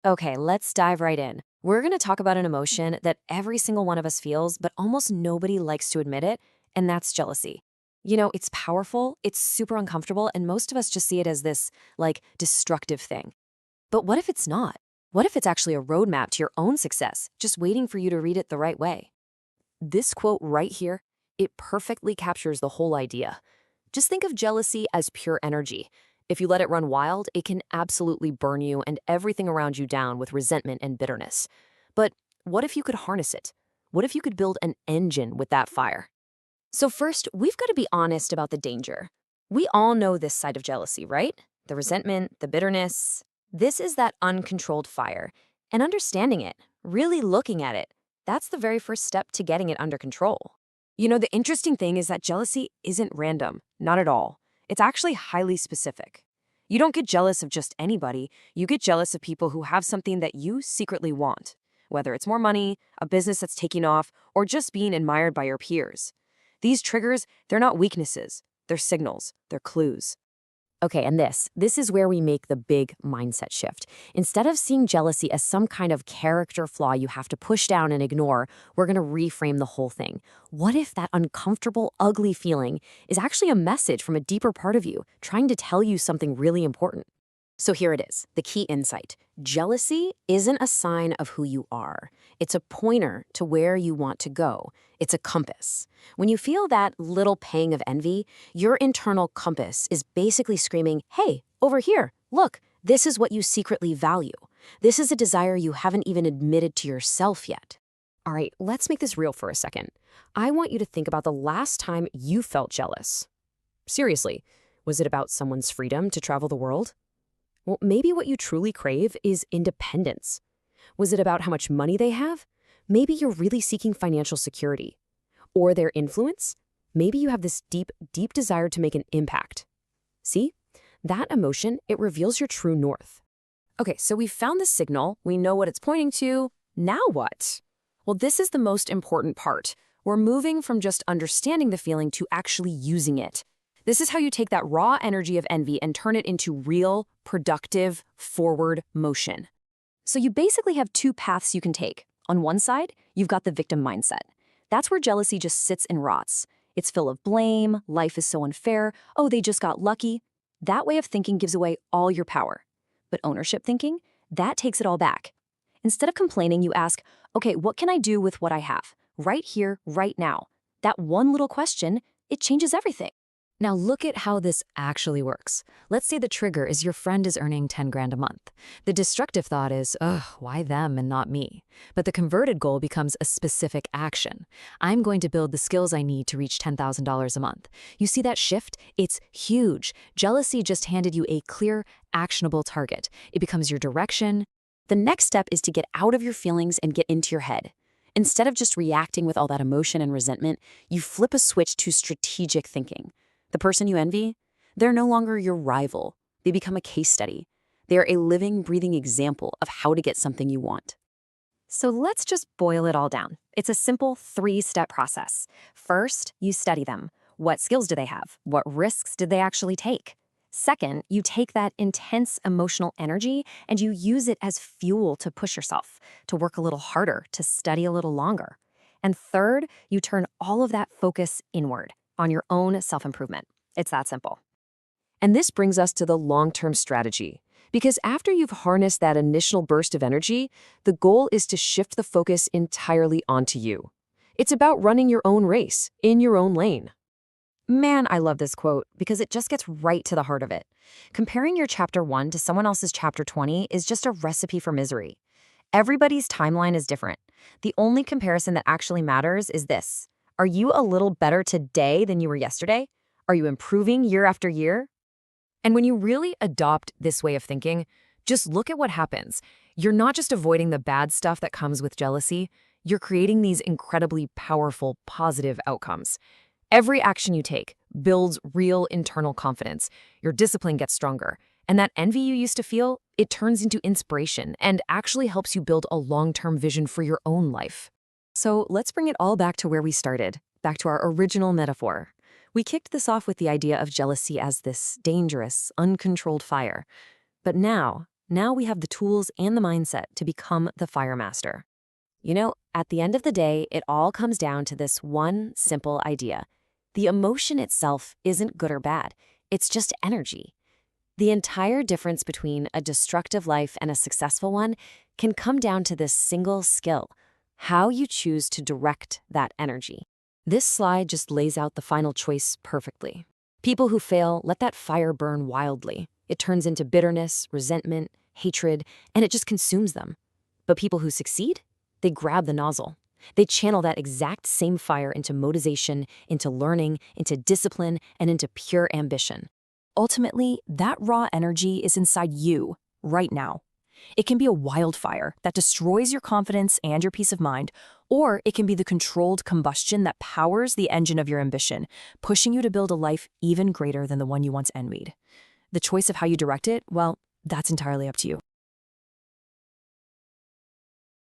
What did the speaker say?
Okay, let's dive right in. We're going to talk about an emotion that every single one of us feels, but almost nobody likes to admit it, and that's jealousy. It's powerful, it's super uncomfortable, and most of us just see it as this, destructive thing. But what if it's not? What if it's actually a roadmap to your own success, just waiting for you to read it the right way? This quote right here, it perfectly captures the whole idea. Just think of jealousy as pure energy. If you let it run wild, it can absolutely burn you and everything around you down with resentment and bitterness. But what if you could harness it? What if you could build an engine with that fire? So, first, we've got to be honest about the danger. We all know this side of jealousy, right? The resentment, the bitterness. This is that uncontrolled fire. And understanding it, really looking at it, that's the very first step to getting it under control. The interesting thing is that jealousy isn't random, not at all. It's actually highly specific. You don't get jealous of just anybody, you get jealous of people who have something that you secretly want, whether it's more money, a business that's taking off, or just being admired by your peers. These triggers, they're not weaknesses, they're signals, they're clues. Okay, and this is where we make the big mindset shift. Instead of seeing jealousy as some kind of character flaw you have to push down and ignore, we're going to reframe the whole thing. What if that uncomfortable, ugly feeling is actually a message from a deeper part of you, trying to tell you something really important? So here it is, the key insight. Jealousy isn't a sign of who you are. It's a pointer to where you want to go. It's a compass. When you feel that little pang of envy, your internal compass is basically screaming, hey, over here, look, this is what you secretly value. This is a desire you haven't even admitted to yourself yet. All right, let's make this real for a second. I want you to think about the last time you felt jealous. Seriously, was it about someone's freedom to travel the world? Well, maybe what you truly crave is independence. Was it about how much money they have? Maybe you're really seeking financial security. Or their influence? Maybe you have this deep, deep desire to make an impact. See? That emotion, it reveals your true north. Okay, so we've found the signal, we know what it's pointing to. Now what? Well, this is the most important part. We're moving from just understanding the feeling to actually using it. This is how you take that raw energy of envy and turn it into real, productive, forward motion. So you basically have two paths you can take. On one side, you've got the victim mindset. That's where jealousy just sits and rots. It's full of blame, life is so unfair, oh, they just got lucky. That way of thinking gives away all your power. But ownership thinking, that takes it all back. Instead of complaining, you ask, okay, what can I do with what I have? Right here, right now. That one little question, it changes everything. Now look at how this actually works. Let's say the trigger is your friend is earning 10 grand a month. The destructive thought is, ugh, why them and not me? But the converted goal becomes a specific action. I'm going to build the skills I need to reach $10,000 a month. You see that shift? It's huge. Jealousy just handed you a clear, actionable target. It becomes your direction. The next step is to get out of your feelings and get into your head. Instead of just reacting with all that emotion and resentment, you flip a switch to strategic thinking. The person you envy, they're no longer your rival. They become a case study. They are a living, breathing example of how to get something you want. So let's just boil it all down. It's a simple three-step process. First, you study them. What skills do they have? What risks did they actually take? Second, you take that intense emotional energy and you use it as fuel to push yourself, to work a little harder, to study a little longer. And third, you turn all of that focus inward on your own self-improvement. It's that simple. And this brings us to the long-term strategy. Because after you've harnessed that initial burst of energy, the goal is to shift the focus entirely onto you. It's about running your own race, in your own lane. Man, I love this quote because it just gets right to the heart of it. Comparing your chapter 1 to someone else's chapter 20 is just a recipe for misery. Everybody's timeline is different. The only comparison that actually matters is this. Are you a little better today than you were yesterday? Are you improving year after year? And when you really adopt this way of thinking, just look at what happens. You're not just avoiding the bad stuff that comes with jealousy, you're creating these incredibly powerful, positive outcomes. Every action you take builds real internal confidence. Your discipline gets stronger. And that envy you used to feel, it turns into inspiration and actually helps you build a long-term vision for your own life. So let's bring it all back to where we started, back to our original metaphor. We kicked this off with the idea of jealousy as this dangerous, uncontrolled fire. But now Now we have the tools and the mindset to become the fire master. At the end of the day, it all comes down to this one simple idea. The emotion itself isn't good or bad. It's just energy. The entire difference between a destructive life and a successful one can come down to this single skill: how you choose to direct that energy. This slide just lays out the final choice perfectly. People who fail let that fire burn wildly. It turns into bitterness, resentment, hatred, and it just consumes them. But people who succeed, they grab the nozzle. They channel that exact same fire into motivation, into learning, into discipline, and into pure ambition. Ultimately, that raw energy is inside you, right now. It can be a wildfire that destroys your confidence and your peace of mind, or it can be the controlled combustion that powers the engine of your ambition, pushing you to build a life even greater than the one you once envied. The choice of how you direct it, well, that's entirely up to you.